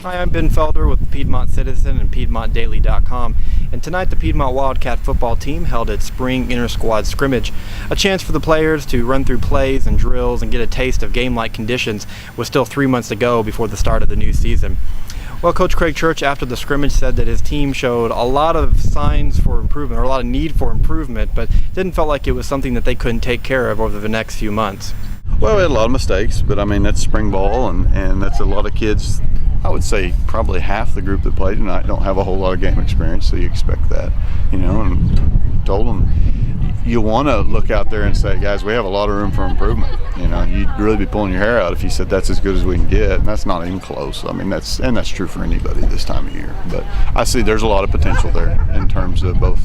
Hi, I'm Ben Felder with the Piedmont Citizen and PiedmontDaily.com, and tonight the Piedmont Wildcat football team held its spring inter-squad scrimmage, a chance for the players to run through plays and drills and get a taste of game-like conditions with still 3 months to go before the start of the new season. Well, Coach Craig Church, after the scrimmage, said that his team showed a lot of signs for improvement, or a lot of need for improvement, but didn't feel like it was something that they couldn't take care of over the next few months. Well, we had a lot of mistakes, but I mean, that's spring ball, and that's a lot of kids. I would say probably half the group that played tonight don't have a whole lot of game experience, so you expect that, and told them, you want to look out there and say, guys, we have a lot of room for improvement. You'd really be pulling your hair out if you said that's as good as we can get, and that's not even close. I mean, that's true for anybody this time of year. But I see there's a lot of potential there in terms of both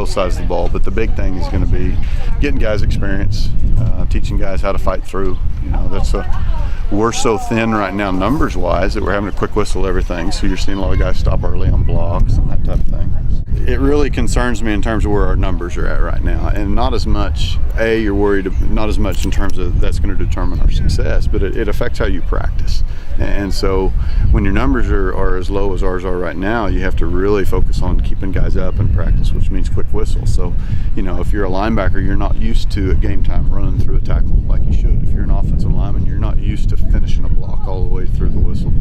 sides of the ball. But the big thing is going to be getting guys experience, teaching guys how to fight through. We're so thin right now numbers-wise that we're having to quick whistle everything. So you're seeing a lot of guys stop early on blocks and that type of thing. It really concerns me in terms of where our numbers are at right now, and not as much. You're worried not as much in terms of that's going to determine our success, but it affects how you practice. And so when your numbers are as low as ours are right now, you have to really focus on keeping guys up in practice, which means quick whistle. So, if you're a linebacker, you're not used to at game time running through a tackle like you should. If you're an offensive lineman, you're not used to finishing a block all the way through the whistle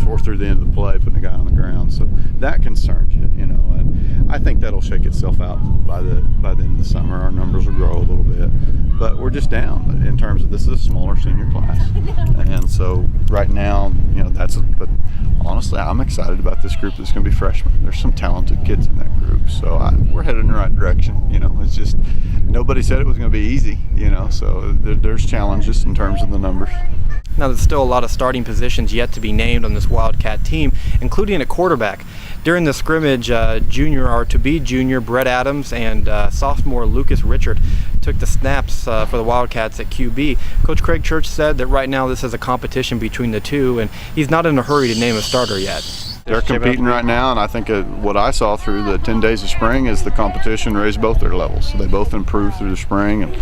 or through the end of the play, putting a guy on the ground. So that concerns you, and I think that'll shake itself out by the end of the summer. Our numbers will grow a little bit, but we're just down in terms of this is a smaller senior class, and so right now, but honestly, I'm excited about this group that's going to be freshmen. There's some talented kids in that group, so we're headed in the right direction. It's just nobody said it was going to be easy, so there's challenges in terms of the numbers. Now, there's still a lot of starting positions yet to be named on this Wildcat team, including a quarterback. During the scrimmage, junior Brett Adams and sophomore Lucas Richard took the snaps for the Wildcats at QB. Coach Craig Church said that right now this is a competition between the two, and he's not in a hurry to name a starter yet. They're competing right now, and I think what I saw through the 10 days of spring is the competition raised both their levels. So they both improved through the spring, and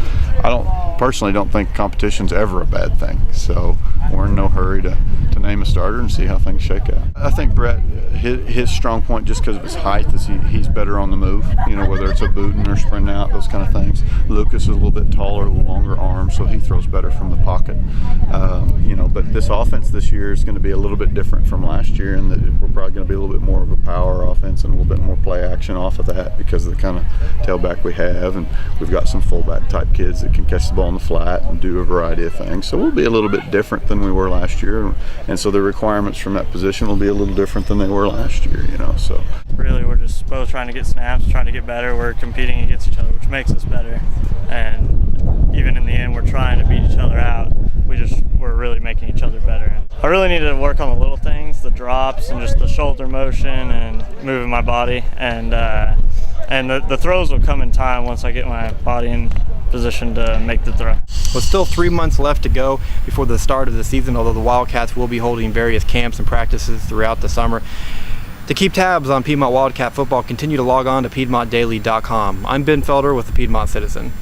I personally don't think competition's ever a bad thing. So we're in no hurry to name a starter and see how things shake out. I think Brett, his strong point, just because of his height, is he's better on the move, whether it's a booting or sprint out, those kind of things. Lucas is a little bit taller, a little longer arms, so he throws better from the pocket. But this offense this year is going to be a little bit different from last year, in that we're probably going to be a little bit more of a power offense and a little bit more play action off of that because of the kind of tailback we have, and we've got some fullback type kids that can catch the ball in the flat and do a variety of things. So we'll be a little bit different than we were last year, and so the requirements from that position will be a little different than they were last year. So really, we're just both trying to get snaps, trying to get better. We're competing against each other, which makes us better, and even in the end, we're trying to beat each other out. We're really making each other better. I really need to work on the little things, the drops and just the shoulder motion and moving my body, and the throws will come in time once I get my body in position to make the throw. With still 3 months left to go before the start of the season, although the Wildcats will be holding various camps and practices throughout the summer. To keep tabs on Piedmont Wildcat football, continue to log on to PiedmontDaily.com. I'm Ben Felder with the Piedmont Citizen.